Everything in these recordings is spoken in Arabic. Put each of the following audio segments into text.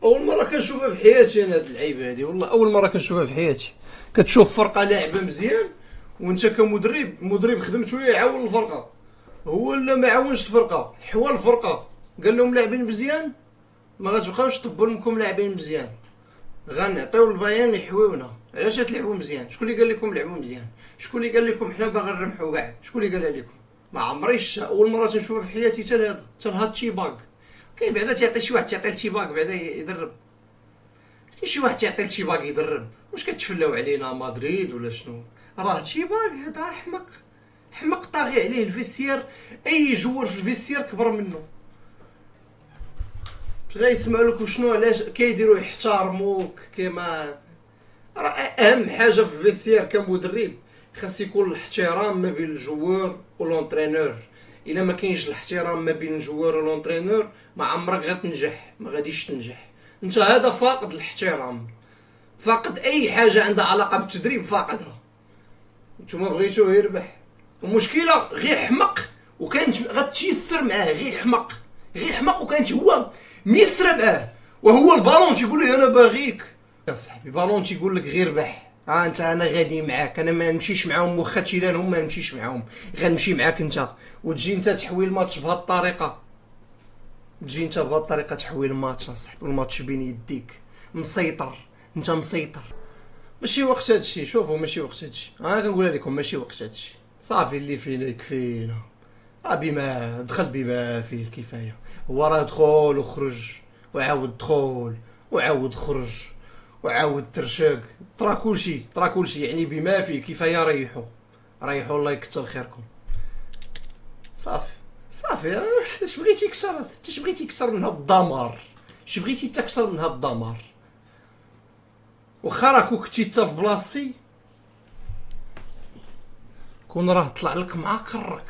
اول مره كنشوفها في حياتي انا هاد اللعيبه هادي، والله اول مره كنشوفها في حياتي. كتشوف فرقه لاعبه مزيان وانت كمدرب خدمت وياه يعاون الفرقه، هو لا ما عاونش الفرقه، حوى الفرقه قال لهم لاعبين مزيان ما غتبقاوش طبوا لكم لاعبين مزيان، غنعطيو البيان يحويونا. علاش تلعبوا مزيان؟ شكون اللي قال لكم لعبوا مزيان؟ شكون اللي قال لكم حنا باغي نربحوا كاع؟ شكون اللي قالها لكم؟ ما عمريش اول مره تنشوفها في حياتي حتى لهذا، حتى لهاد تشيباك. كاين بعدا تعطي شي واحد تعطي لتشيباك بعدا يدرب، كاين شي واحد تعطي لتشيباك يدرب. واش كتفلاو علينا مدريد ولا شنو؟ راه تشيباك هذا احمق، حمق طاغي عليه الفيسير. اي جوار في الفيسير كبر منه غيسمعوا لك وشنو علاش كيديروا يحترموك كيما. راه اهم حاجه في الفيسير كمدرب خاص يكون الاحترام ما بين الجوار والونترينور. الا ما كاينش الاحترام ما بين الجوار والونترينور ما عمرك غتنجح، ما غاديش تنجح. انت هذا فاقد الاحترام، فاقد اي حاجه عندها علاقه بالتدريب فاقدها. نتوما بغيتوه يربح، المشكله غير حمق وكانت غتيسر معاه. غير حمق، غير حمق وكانت هو ميسر معاه، وهو البالون تيقول له انا باغيك يا صاحبي. بالون تيقول لك غير ربح، انت انا غادي معاك، انا ما نمشيش معاهم واخا تيرانهم ما نمشيش معاهم، غنمشي معاك انت. وتجي انت تحوي الماتش بهاد الطريقه، تجي انت بهاد الطريقه تحوي الماتش اصاحبي، والماتش بين يديك مسيطر، انت مسيطر. ماشي وقت هادشي، شوفوا ماشي وقت هادشي، انا كنقولها لكم ماشي وقت هادشي. صافي اللي فينا يكفينا، بما دخل بما فيه الكفايه. هو راه دخل وخرج وعاود دخل وعاود خرج وعاود ترشاق، طرا كلشي يعني بما فيه الكفايه. ريحوا الله يكثر خيركم. صافي اش بغيتي كثر؟ اش بغيتي كثر من هاد الدمار؟ اش بغيتي حتى كثر من هاد الدمار؟ واخا راكو كنتي حتى في بلاصتي كون راه طلع لك مع كرك.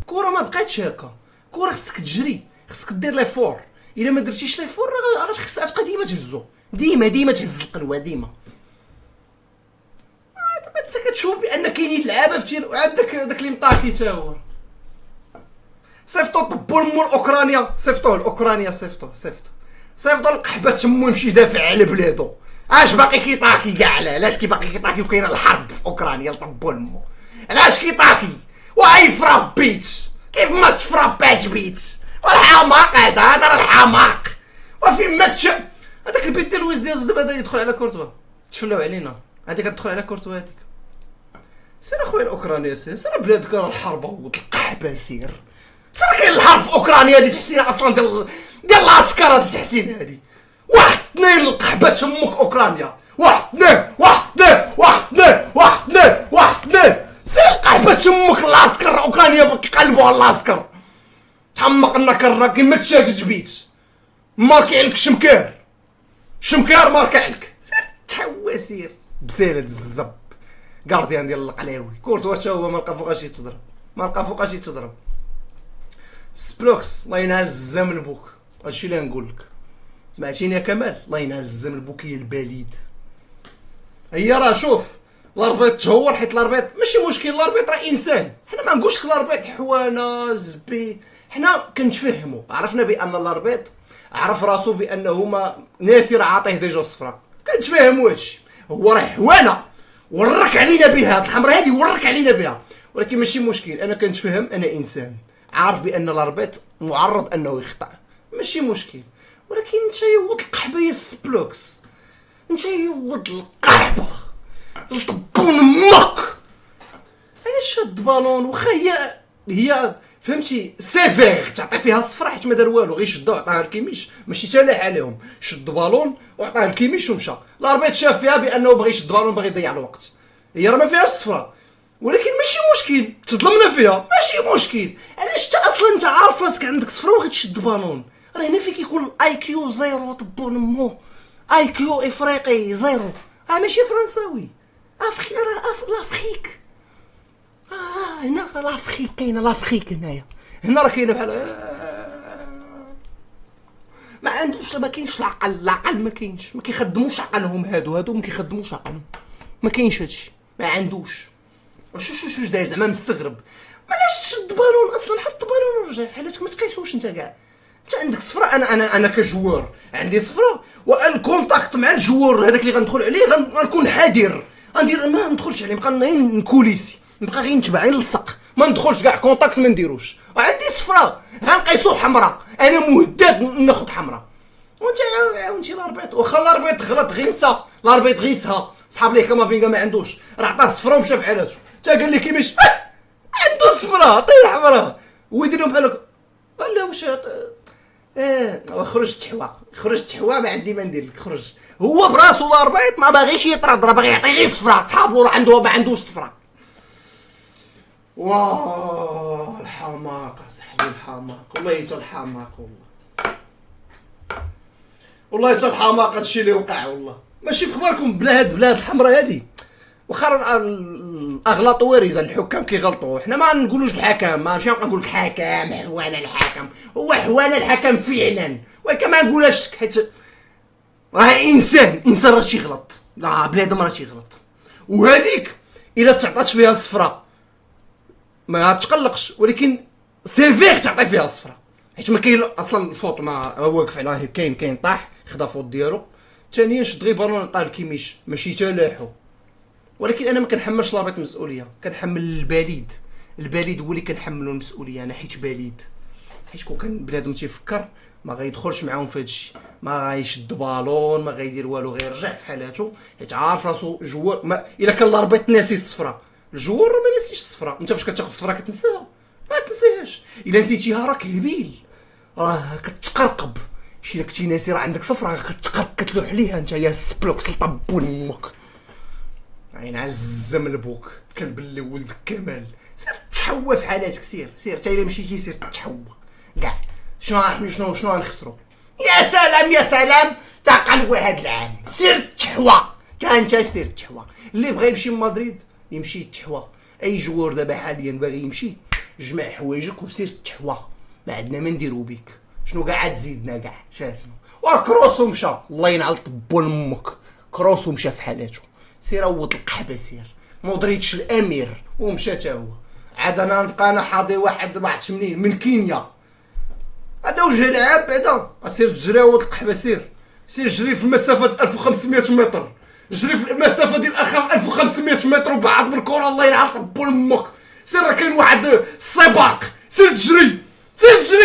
كره ما بقاتش هكا، كره خصك تجري، خصك دير لي فور. الا ما درتيش لي فور راه خصها تبقى ديما تهزو، ديما تهز القنوه ديما. دابا انت كتشوف بان كاينين لعابه في تير، وعندك داك اللي مطاكي تا هو. صيفطو طبو لمو لاوكرانيا، صيفطوه لاوكرانيا، صيفطو القحبه تمو يمشي يدافع على بلادو. اش باقي كيطاكي كاع؟ علاش باقي كيطاكي وكاينه الحرب في اوكرانيا؟ طبو لمو علاش كيطاكي؟ واي فرابيت كيف ما تفرابات بيت والحماق هذا راه الحماق. وفين ما هذاك البيت ديال لويس دياز دابا يدخل على كورتوا، تفلاو علينا. هذيك كتدخل على كورتوا هذيك. سير اخويا الاوكرانيا، سير بلادك راه الحرب والقحبه. سير كاين الحرب في اوكرانيا هادي تحسين اصلا ديال العسكر. هاد التحسين هادي واحد اثنين القحبه تمك اوكرانيا. واحد اثنين سير قحبه تمك العسكر اوكرانيا كيقلبوا على العسكر. تحمق لنا كرا كيما تشاتت بيت ماركي عليك شمكار ماركي عليك. سير تحوى سير بسالة الزب كارديان ديال القلاوي. كورتوا حتى هو ما لقى فوقاش يتضرب. سبلوكس الله ينعز من البوك. هادشي اللي نقول لك، سمعتيني يا كمال؟ الله ينعز من البوك يا البليد. هي راه شوف الاربيط تهور، حيت الاربيط ماشي مشكل، الاربيط راه انسان. حنا ما نقولش الاربيط حوانا زبي، حنا كنتفهموا، عرفنا بان الاربيط عرف راسو بانه ما ناسي راه عاطيه ديجا صفراء، كنتفاهموا هادشي. هو راه حوانا ورك علينا بها، هاد الحمراء هادي ورك علينا بها، ولكن ماشي مشكل. انا كنتفهم، انا انسان عارف بان الاربيط معرض انه يخطا، ماشي مشكل. ولكن انت يا ولد القحبه يا سبلوكس، انت يا ولد القحبه طبون امك. علاش شاد بالون؟ واخا هي فهمتي سيفير تعطي فيها الصفرا حيت ما دار والو، غير شدو عطاها الكيميش، ماشي تلاح عليهم. شد بالون وعطاه الكيميش ومشى. الاربيط شاف فيها بانه بغى يشد بالون، باغي يضيع الوقت. هي راه ما فيهاش الصفرا، ولكن ماشي مشكل تظلمنا فيها، ماشي مشكل. علاش انت اصلا انت عارف راسك عندك صفرا وغتشد بالون؟ راه هنا فين كيكون الاي كيو زيرو. طبون امو اي كيو افريقي زيرو، ماشي فرنساوي. لافريك هنا لافريك كاينه، لافريك هنا راه كاينه بحال ما عندوش، ما كاينش العقل ما كاينش، ما كيخدموش عقلهم. هادو ما كيخدموش عقلهم، ما كاينش هادشي، ما عندوش. واش داير زعما مستغرب؟ علاش تشد بالون اصلا؟ حط بالون ورجع في حالتك، ما تقيسوش انت كاع. انت عندك صفرة، انا كجوار عندي صفرة، والكونتاكت مع الجوار هذاك اللي غندخل عليه غنكون حذر، غندير ما ندخلش عليه، نبقى غير نكوليسي، نبقى غير نتبع غير نلصق، ما ندخلش كاع كونتاكت، ما نديروش. عندي صفرة غنقيسو حمراء، انا مهدد ناخذ حمراء. وانت عاونتي الاربيط، واخا الاربيط غلط غير نسى، الاربيط غير سها، صحاب ليه كامافينغا ما عندوش، راه عطاه صفرة ومشى في حالاتو، تا قال لي كيفاش عنده صفرة عطيه حمراء ويدير لهم بحال هكا. لا واش خرج تحوا، خرج تحوا، ما عندي ما ندير لك، خرج هو براسو الاربيط ما باغيش يطرد، راه باغي يعطي غير صفرة، صحابو راه عنده ما عندوش صفرة. واه الحماق صاحبي، الحماق والله حتى الحماق، والله حتى الحماق هادشي اللي وقع، والله ماشي في خباركم بلا هاد البلاد الحمراء هادي. واخا الاغلاط وارده، الحكام كيغلطوا، حنا ما نقولوش الحكم، ماشي نقول لك حكم حوانا الحكم، هو حوانا الحكم فعلا، ولكن ما نقولهاش حيت راه انسان راه تيغلط، لا بنادم راه تيغلط، وهذيك الا تعطاتش فيها الصفرة ما تقلقش، ولكن سيفير تعطي فيها الصفرة، حيت ما كاين اصلا الفوط، ما واقف على كاين طاح خدا فوط ديالو، ثانيا شد غير بالون طال كيميش ماشي تلاحو. ولكن انا ما كنحملش لابيط المسؤوليه، كنحمل البليد هو اللي كنحملو المسؤوليه انا، حيت بليد، حيت كون كان بنادم تيفكر ما غيدخلش معاهم في هادشي، ما غيشد بالون، ما غيدير والو، غير يرجع في حالاتو، حيت عارف راسو جوار. ما الا كان الاربيط ناسي الصفرة، الجوار ما ناسيش الصفرة، انت فاش كتاخذ الصفرة كتنساها، ما تنسيهاش، الا نسيتيها راك هبيل، راه كتقرقب، شي الا كنتي ناسي راه عندك صفرة كتقرق، كتلوح عليها انت يا سبلوك سلطه بون امك، عين عزم لبوك كلب اللي ولدك كمال، سير تحوى في حالاتك، سير تا الا مشيتي سير تحوى كاع، شنو غنخسرو؟ يا سلام تقلوى هاد العام، سير تحوى تا انت، سير تحوى، اللي بغى يمشي لمدريد يمشي يتحوى، اي جوار دابا حاليا باغي يمشي جمع حوايجك وسير تحوى، ما عندنا ما نديرو بيك، شنو كاع تزيدنا كاع شاسمو، وكروسو مشى، الله ينعل طبون امك، كروسو مشى في حالاتو، سير عوض القحبه، سير مودريتش الامير ومشى تا هو، عاد انا نبقى انا حاضي واحد ما عرفتش منين من كينيا، هذا وجه العاب بعدا، سير تجري عوض القحبه، سير جري في المسافه 1500 متر، جري في المسافه ديال 1500 متر وبعض بالكره، الله ينعل طبون امك، سير راه كاين واحد السباق، سير تجري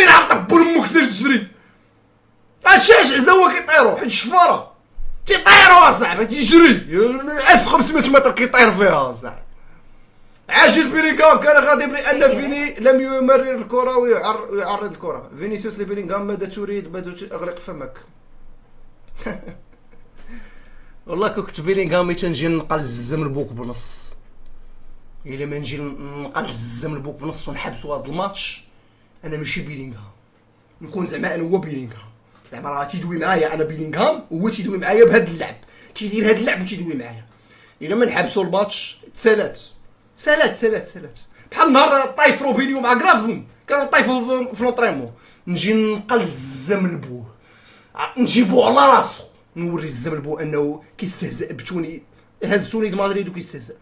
ينعل طبون امك، سير تجري، هادشي عزا هو كيطيرو، حيت الشفاره تيطيروا اصاحبي، تيجري 1500 متر كيطير فيها اصاحبي. عاجل بيلينغهام كان غاضب لان فيني لم يمرر الكره ويعرض الكره، فينيسيوس لبيلينغهام ماذا تريد؟ اغلق فمك. والله كنت بيلينغهام تنجي نلقى الزم البوك بنص، الا ما نجي نلقى الزم البوك بنص ونحبسوا هذا الماتش، انا ماشي بيلينغهام، نكون زعما انا هو بيلينغهام، زعما راه تيدوي معايا انا بيلينغهام، وهو تيدوي معايا بهذا اللعب، تيدير هذا اللعب وتيدوي معايا، الا ما نحبسوا الماتش سالات بحال النهار طايف روبينيو مع غرافزن، كانوا طايفوا في لونطريمون، نجي نلقى الزم لبوه، نجيبو على راسو، نوري الزم لبوه انه كيستهزأ بتوني، هز توني مدريد وكيستهزأ،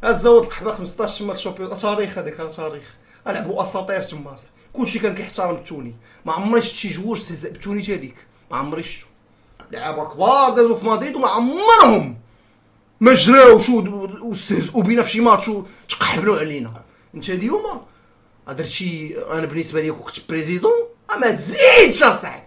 هز ود القحبه 15 ماتش شامبيون، تاريخ هذاك تاريخ، لعبوا اساطير تما، كلشي كان كيحترم التوني، ما عمري شفت شي جوار استهزأ بتوني تا هذيك، ما عمري شفتو، لعابه كبار دازو في مدريد وما عمرهم ما جراوش واستهزئوا بينا في شي ماتش وتقحبلوا علينا. انت اليوم درتي، انا بالنسبه لي كنت بريزيدون، ما تزيدش اصاحبي،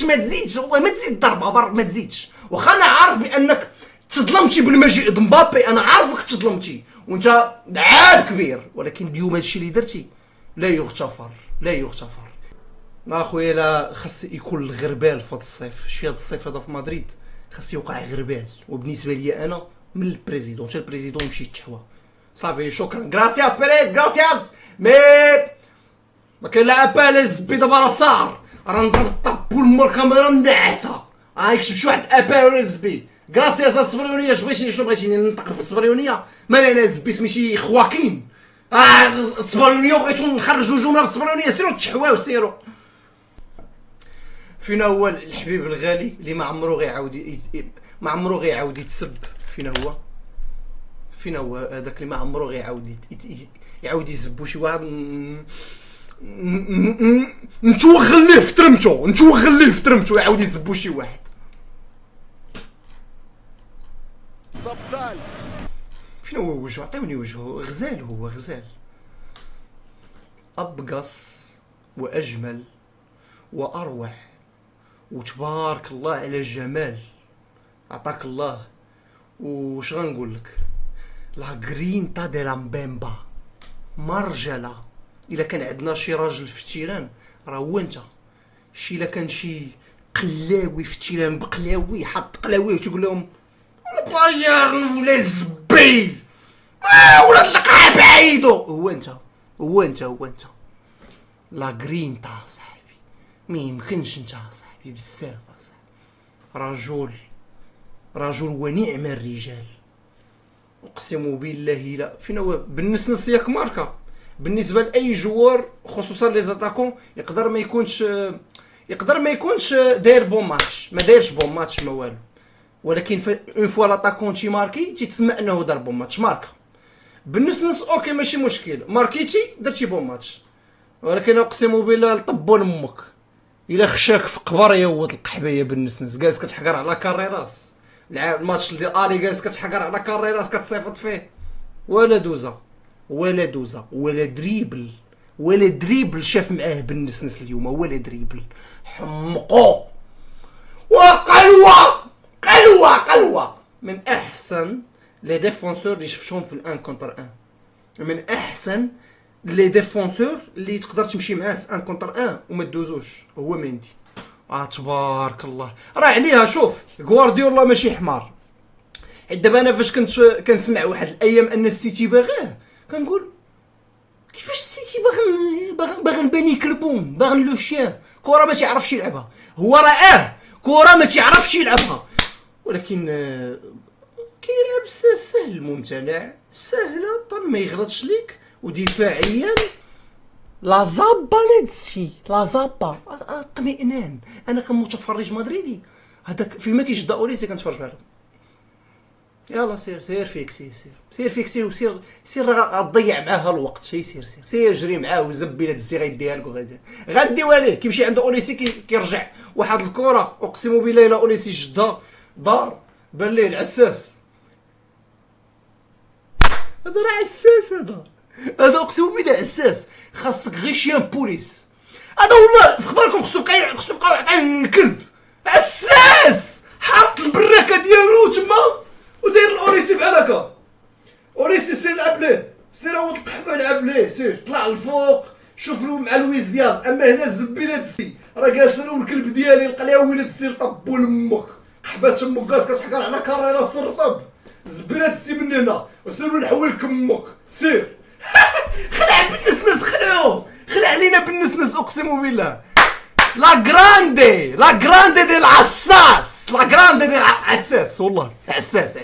ما تزيدش والله، ما تزيد ضربه برك، ما تزيدش، واخا انا عارف بانك تظلمتي بالمجيء د مبابي، انا عارفك تظلمتي وانت لعاب كبير، ولكن اليوم هادشي اللي درتي لا يغتفر. اخويا لا خاص يكون الغربال في هذا الصيف، شي هذا الصيف هذا في مدريد خاص يوقع غربال، وبالنسبه لي انا من البريزيدون حتى البريزيدون يمشي يتحوى، صافي شكرا، غراسياس بيريز غراسياس، مي ما كاين لا اباليز بي دابا راه صار، راه نضرب طبو الكاميرا نعسه، يكتب شي واحد اباليز بي غراسياس الصبريونيه، شنو بغيتيني ننطق بالصبريونيه، مالينا زبي سميتي خواكين، الصبريونيه بغيتو نخرجوا جمله بالصبريونيه، سيروا تحواو سيروا. فينا هو الحبيب الغالي اللي ما عمرو غيعاود يتسب، فينا هو هذاك اللي ما عمرو غيعاود يعاود يزبو شي واحد، نتوغل ليه في ترمتو يعاود يزبو شي واحد. فين هو وجهه؟ عطيوني وجهه. غزال، هو غزال ابقص واجمل واروع، وتبارك الله على الجمال، عطاك الله. وش غنقول لك؟ لا غرينتا دي لامبيمبا مرجله. الا كان عندنا شي راجل في التيران راه هو انت. شي الا كان شي قلاوي في التيران بقلاوي حط قلاوي وتقول لهم طير ولا الزبي ولا اللقاح بعيدو، هو انت. لا غرينتا صاحبي ما يمكنش انت صاحبي، بزاف صاحبي. رجل ونعم الرجال، اقسم بالله. لا فين هو بالنسنس ياك ماركا بالنسبه لاي جوار خصوصا لي زاتاكون. يقدر ما يكونش داير بون ماتش، ما دايرش بون ماتش ما والو، ولكن اون فوا لاتاكون تي ماركي تيتسمى انه دار بون ماتش. ماركا بالنسنس اوكي ماشي مشكل، ماركيتي درتي بون ماتش، ولكن اقسم بالله لطبون امك الا خشاك في قبر يود القحبيه بالنسنس. جالس كتحقر على كاريراس الماتش ديال الي، جالس كتحقر على كاريراس كتصيفط فيه ولا دوزه ولا دريبل شاف معاه بالنسنس اليوم، ولا دريبل. حمقو قلوه من احسن لي ديفونسور اللي شفتهم في الان كونتر ان، من احسن لي ديفونسور اللي تقدر تمشي معاه في ان كونتر ان وما تدوزوش هو مندي. تبارك الله. راه عليها شوف غوارديولا ماشي حمار. حيت دابا انا فاش كنت كنسمع واحد الايام ان السيتي باغيه، كنقول كيفاش السيتي باغي نباني كلبون، باغي لو شيان كره ما تيعرفش يلعبها. هو راه كره ما تيعرفش يلعبها، ولكن كيلعب سهل ممتنع، سهله طال ما يغلطش ليك، ودفاعيا لا زابا لهادشي، لا زابا اطمئنان. انا كمتفرج مدريدي هذاك فيما كيشد اوليسي كنتفرج معاه. يلا سير فيكسي وسير غتضيع معاه الوقت. سير جري معاه وزبي هاد الزي غيديها لك غديوها ليه. كيمشي عند اوليسي كيرجع واحد الكره اقسم بالله الا اوليسي جدها دار بان ليه العساس. هذا راه عساس، هذا اقسم بالله عساس. خاصك غير شيان بوليس. هذا والله في خباركم خصو بقاو يعطيه الكلب. عساس حاط البراكه ديالو تما وداير الاوريسي بحال هكا. اوريسي سير لعب ليه، سير عاود القحبه لعب ليه، سير طلع الفوق شوف له مع لويس دياز. اما هنا زبيلات السي راه جالس له الكلب ديالي لقى ليها ولاد السي طبو لمك قحبه تمك جالس كتحكر على كاريرا سرطب. زبيلات السي من هنا وسيروا نحول كمك سير. خلع بالنسنس، خلع علينا بالنسنس اقسم بالله. لا غراندي ديال العساس، لا غراندي ديال العساس والله. عساس